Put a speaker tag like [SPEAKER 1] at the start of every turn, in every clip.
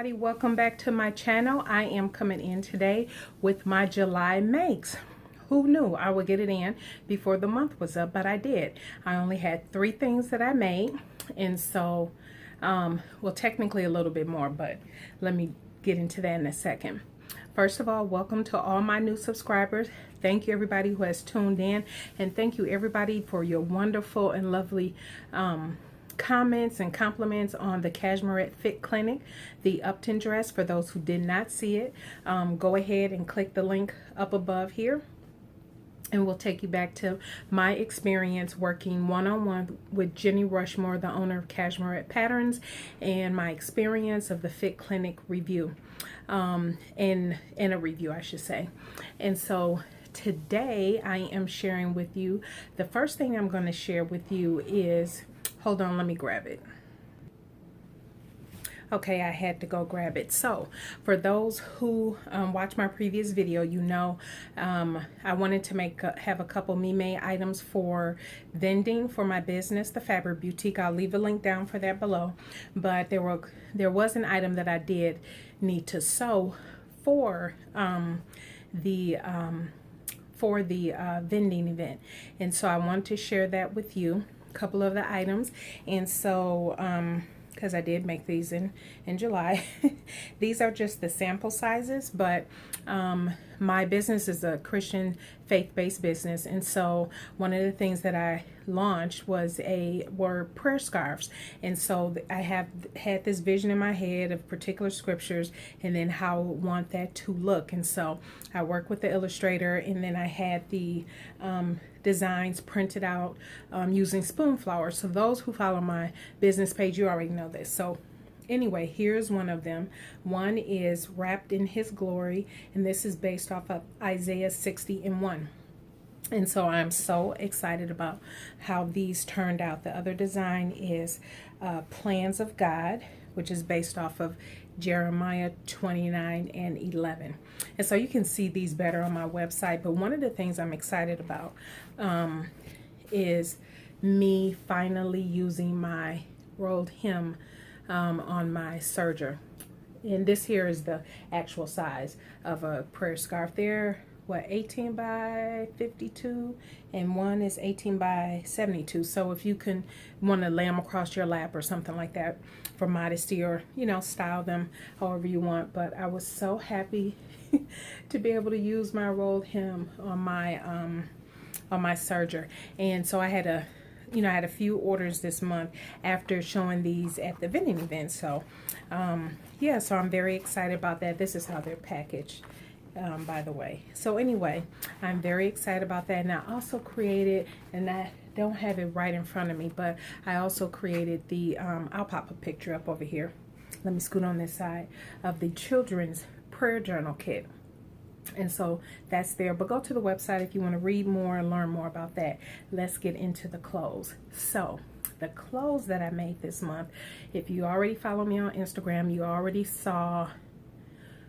[SPEAKER 1] everybody, welcome back to my channel. I am coming in today with my July makes. Who knew I would get it in before the month was up, but I did. I only had 3 things that I made, and so well, technically a little bit more, but let me get into that in a second. First of all, welcome to all my new subscribers. Thank you everybody who has tuned in, and thank you everybody for your wonderful and lovely comments and compliments on the Cashmerette Fit Clinic, the Upton dress. For those who did not see it, go ahead and click the link up above here, and we'll take you back to my experience working one-on-one with Jenny Rushmore, the owner of Cashmerette Patterns, and my experience of the Fit Clinic review, in a review, I should say. And so today I am sharing with you, the first thing I'm going to share with you is, hold on, let me grab it. Okay, I had to go grab it. So for those who watched my previous video, you know I wanted to have a couple me-made items for vending for my business, the Fabric Boutique. I'll leave a link down for that below. But there was an item that I did need to sew for the vending event, and so I want to share that with you. Couple of the items, and so because I did make these in July. These are just the sample sizes, but my business is a Christian faith-based business, and so one of the things that I launched were prayer scarves. And so I have had this vision in my head of particular scriptures and then how I want that to look. And so I worked with the illustrator, and then I had the designs printed out using spoon flower. So those who follow my business page, you already know this. So anyway, here's one of them. One is Wrapped in His Glory, and this is based off of Isaiah 60:1. And so I'm so excited about how these turned out. The other design is Plans of God, which is based off of Jeremiah 29:11. And so you can see these better on my website. But one of the things I'm excited about is me finally using my rolled hem on my serger. And this here is the actual size of a prayer scarf. They're 18 by 52, and one is 18 by 72. So if you can want to lay them across your lap or something like that for modesty, or style them however you want. But I was so happy to be able to use my rolled hem on my serger. And so I had a few orders this month after showing these at the vending event. So yeah, so I'm very excited about that. This is how they're packaged, by the way. So anyway, I'm very excited about that. And I also created, and I don't have it right in front of me, but I also created the I'll pop a picture up over here. Let me scoot on this side, of the children's prayer journal kit. And so that's there. But go to the website if you want to read more and learn more about that. Let's get into the clothes. So the clothes that I made this month, if you already follow me on Instagram, you already saw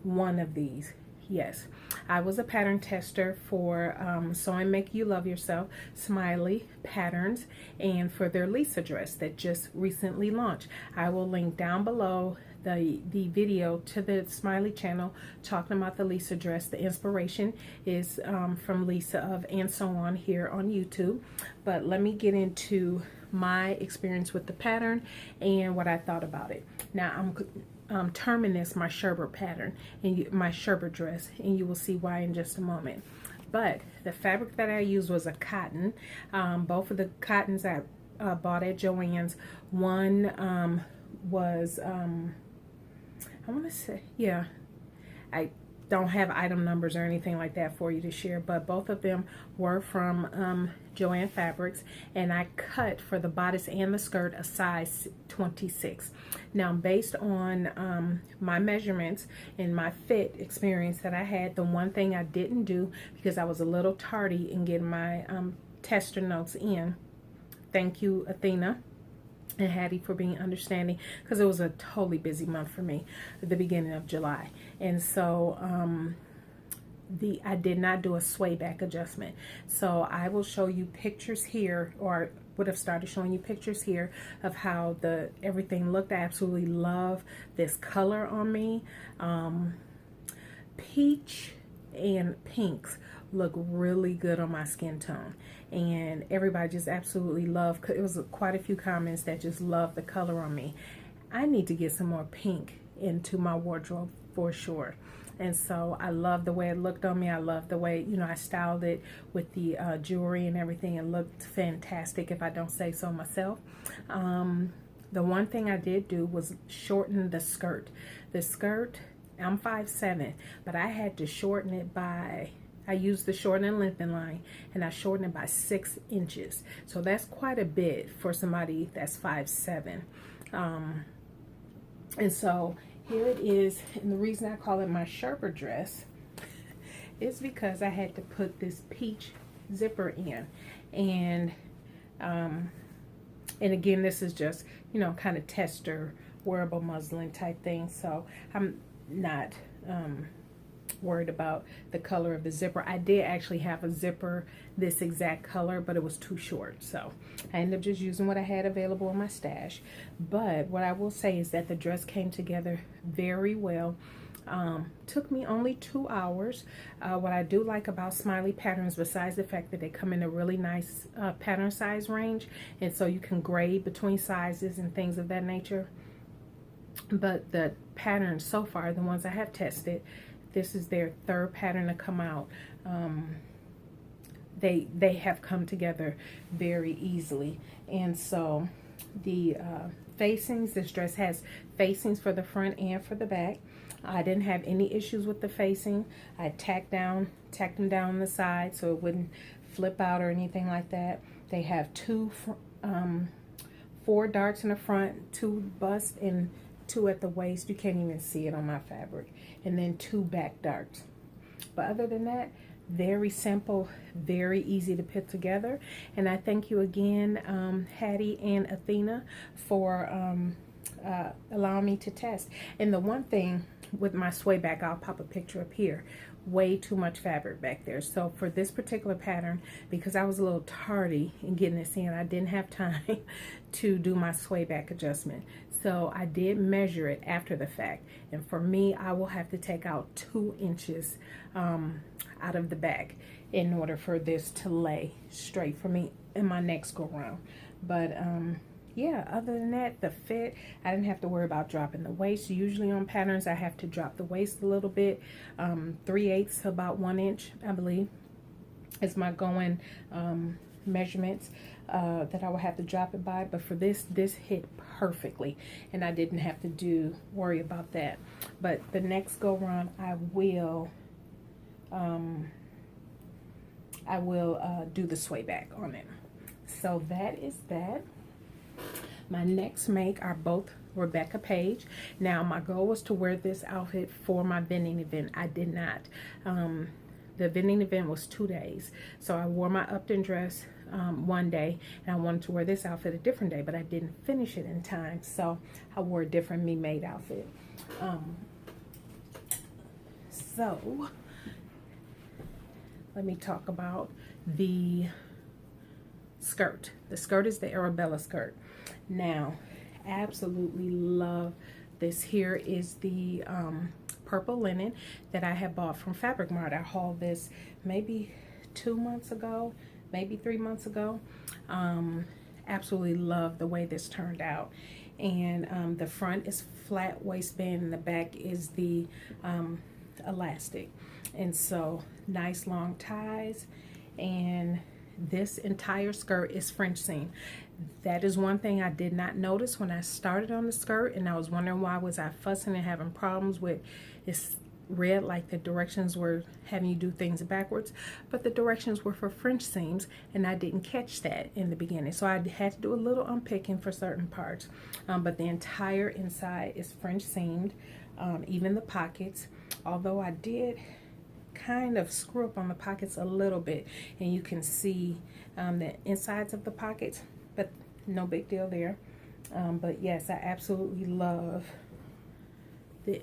[SPEAKER 1] one of these. Yes, I was a pattern tester for Sew and Make You Love Yourself, SMYLY patterns, and for their Lisa dress that just recently launched. I will link down below the video to the SMYLY channel talking about the Lisa dress. The inspiration is from Lisa of And So On here on YouTube. But let me get into my experience with the pattern and what I thought about it. Now I'm terming this my Sherbet pattern, and my Sherbet dress, and you will see why in just a moment. But the fabric that I used was a cotton. Both of the cottons I bought at Joann's. One was I want to say, yeah, I don't have item numbers or anything like that for you to share, but both of them were from Joann Fabrics, and I cut for the bodice and the skirt a size 26. Now, based on my measurements and my fit experience that I had, the one thing I didn't do, because I was a little tardy in getting my tester notes in, thank you Athena and Hattie for being understanding, because it was a totally busy month for me at the beginning of July. And so I did not do a sway back adjustment. So I will show you pictures here, or would have started showing you pictures here of how everything looked. I absolutely love this color on me. Peach and pinks look really good on my skin tone, and everybody just absolutely loved. It was quite a few comments that just loved the color on me. I need to get some more pink into my wardrobe for sure. And so I love the way it looked on me. I love the way, you know, I styled it with the jewelry and everything. It looked fantastic, if I don't say so myself. The one thing I did do was shorten the skirt. The skirt, I'm 5'7", but I had to shorten it by, I used the shorten and lengthen line, and I shortened it by 6 inches. So that's quite a bit for somebody that's 5'7". And so here it is, and the reason I call it my Sherpa dress is because I had to put this peach zipper in, and again, this is just, you know, kind of tester wearable muslin type thing, so I'm not worried about the color of the zipper. I did actually have a zipper this exact color, but it was too short, so I ended up just using what I had available in my stash. But what I will say is that the dress came together very well. Took me only 2 hours. What I do like about SMYLY patterns, besides the fact that they come in a really nice pattern size range, and so you can grade between sizes and things of that nature, but the patterns so far, the ones I have tested, this is their 3rd pattern to come out. They have come together very easily. And so the facings, this dress has facings for the front and for the back. I didn't have any issues with the facing. I tacked them down on the side so it wouldn't flip out or anything like that. They have 4 darts in the front, 2 bust and 2 at the waist. You can't even see it on my fabric. And then 2 back darts. But other than that, very simple, very easy to put together. And I thank you again, Hattie and Athena, for allowing me to test. And the one thing with my sway back, I'll pop a picture up here, way too much fabric back there. So for this particular pattern, because I was a little tardy in getting this in, I didn't have time to do my sway back adjustment. So I did measure it after the fact, and for me, I will have to take out 2 inches out of the back in order for this to lay straight for me in my next go round. But yeah, other than that, the fit, I didn't have to worry about dropping the waist. Usually on patterns, I have to drop the waist a little bit, 3/8 to about 1 inch, I believe, is my going measurements that I would have to drop it by. But for this hit perfectly, and I didn't have to worry about that. But the next go round, I will do the sway back on it. So that is that. My next make are both Rebecca Page. Now my goal was to wear this outfit for my vending event. I did not. The vending event was 2 days, so I wore my Upton dress one day, and I wanted to wear this outfit a different day, but I didn't finish it in time, so I wore a different Me Made outfit. So let me talk about the skirt. The skirt is the Arabella skirt. Now, absolutely love this. Here is the purple linen that I had bought from Fabric Mart. I hauled this maybe 2 months ago, maybe 3 months ago. Absolutely love the way this turned out. And the front is flat waistband, and the back is the elastic. And so nice long ties, and this entire skirt is French seam. That is one thing I did not notice when I started on the skirt, and I was wondering why was I fussing and having problems with it's read like the directions were having you do things backwards, but the directions were for French seams, and I didn't catch that in the beginning, so I had to do a little unpicking for certain parts. But the entire inside is French seamed, even the pockets, although I did kind of screw up on the pockets a little bit, and you can see the insides of the pockets, but no big deal there. But yes, I absolutely love the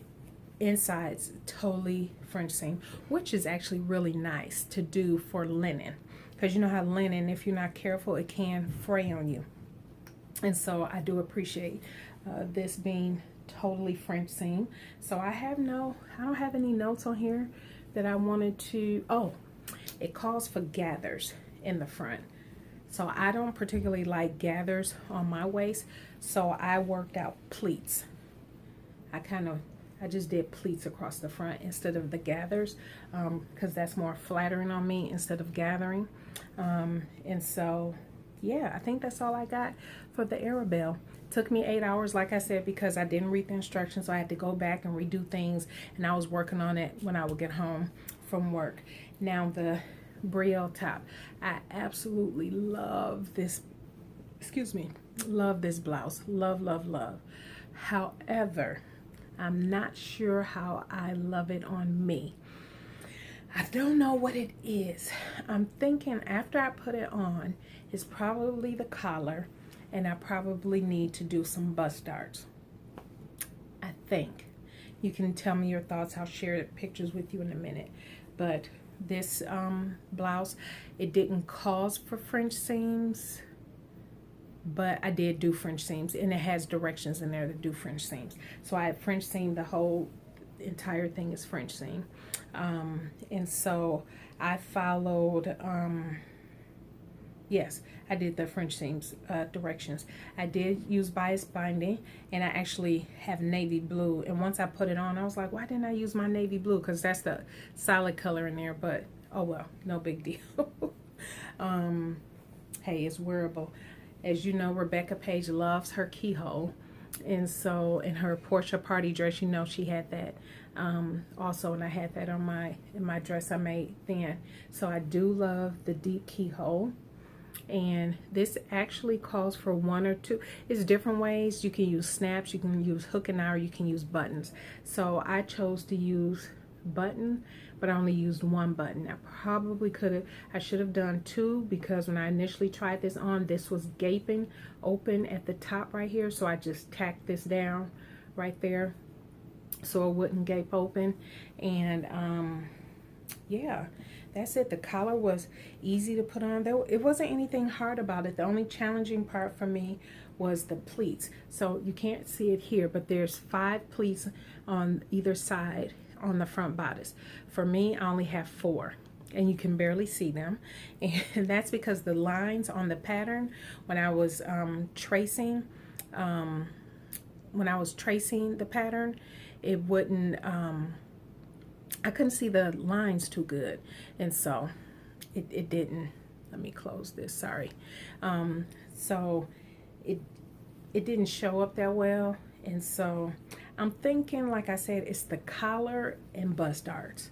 [SPEAKER 1] insides, totally French seam, which is actually really nice to do for linen. because you know how linen, if you're not careful, it can fray on you. And so I do appreciate this being totally French seam. So I don't have any notes on here that I wanted to. Oh, it calls for gathers in the front. So I don't particularly like gathers on my waist. So I worked out pleats. I just did pleats across the front instead of the gathers, because that's more flattering on me instead of gathering. And so, yeah, I think that's all I got for the Arabella. Took me 8 hours, like I said, because I didn't read the instructions, so I had to go back and redo things, and I was working on it when I would get home from work. Now the Braille top, I absolutely love this, love this blouse, love, love, love. However, I'm not sure how I love it on me. I don't know what it is. I'm thinking after I put it on, it's probably the collar, and I probably need to do some bust darts. I think. You can tell me your thoughts. I'll share pictures with you in a minute. But this blouse, it didn't cause for French seams, but I did do French seams, and it has directions in there to do French seams. So I had French seam, the whole entire thing is French seam. And so I followed, yes, I did the French seams directions. I did use bias binding, and I actually have navy blue. And once I put it on, I was like, why didn't I use my navy blue? Because that's the solid color in there, but oh well, no big deal. Hey, it's wearable. As you know, Rebecca Page loves her keyhole. And so in her Portia party dress, you know, she had that also, and I had that on in my dress I made then. So I do love the deep keyhole. And this actually calls for one or two. It's different ways. You can use snaps, you can use hook and eye, or you can use buttons. So I chose to use button, but I only used one button. I should have done two, because when I initially tried this on, this was gaping open at the top right here. So I just tacked this down right there so it wouldn't gape open. And yeah, that's it. The collar was easy to put on. It wasn't anything hard about it. The only challenging part for me was the pleats. So you can't see it here, but there's 5 pleats on either side on the front bodice. For me, I only have 4, and you can barely see them. And that's because the lines on the pattern, when I was tracing the pattern, it wouldn't, I couldn't see the lines too good, and so it didn't. Let me close this, sorry. So it didn't show up that well, and so I'm thinking, like I said, it's the collar and bust darts.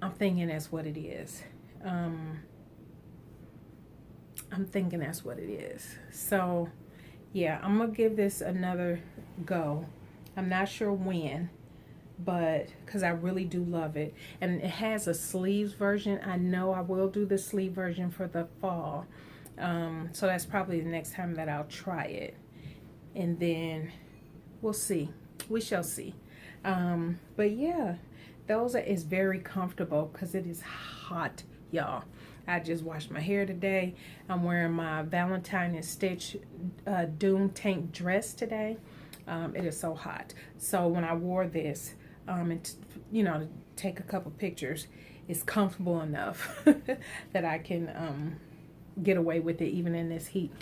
[SPEAKER 1] I'm thinking that's what it is. I'm thinking that's what it is. So yeah, I'm gonna give this another go. I'm not sure when, but because I really do love it. And it has a sleeves version. I know I will do the sleeve version for the fall. So that's probably the next time that I'll try it. And then we'll see. We shall see. But yeah, it's very comfortable because it is hot, y'all. I just washed my hair today. I'm wearing my Valentine and Stitch Doom tank dress today. It is so hot. So when I wore this, to take a couple pictures, it's comfortable enough that I can get away with it even in this heat.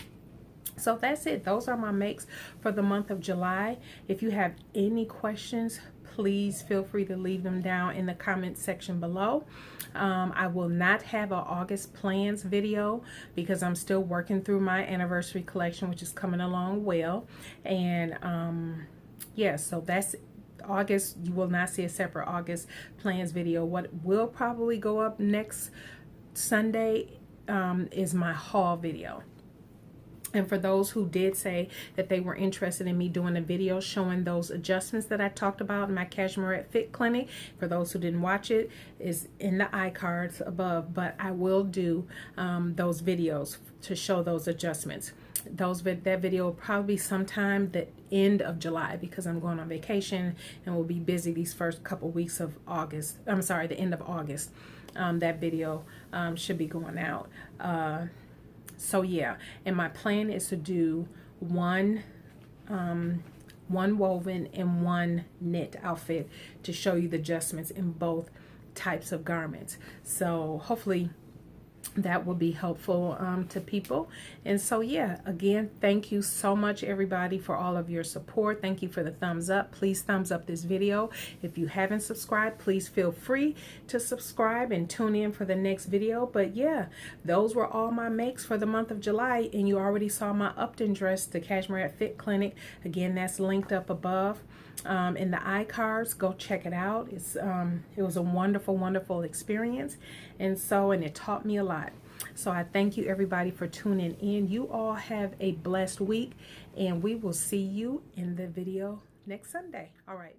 [SPEAKER 1] So that's it. Those are my makes for the month of July. If you have any questions, please feel free to leave them down in the comment section below. I will not have an August plans video because I'm still working through my anniversary collection, which is coming along well. And yeah, so that's August. You will not see a separate August plans video. What will probably go up next Sunday is my haul video. And for those who did say that they were interested in me doing a video showing those adjustments that I talked about in my Cashmerette Fit Clinic, for those who didn't watch it, is in the iCards above. But I will do those videos to show those adjustments. That video will probably be sometime the end of July because I'm going on vacation and will be busy these first couple weeks of August. I'm sorry, the end of August. That video should be going out. So yeah, and my plan is to do one woven and one knit outfit to show you the adjustments in both types of garments. So hopefully that will be helpful to people. And so yeah, again, thank you so much everybody for all of your support. Thank you for the thumbs up. Please thumbs up this video. If you haven't subscribed, please feel free to subscribe and tune in for the next video. But yeah, those were all my makes for the month of July, and you already saw my Upton dress, the Cashmerette Fit Clinic. Again, that's linked up above in the iCards. Go check it out. It was a wonderful experience, and it taught me a lot. So I thank you everybody for tuning in. You all have a blessed week, and we will see you in the video next Sunday. All right.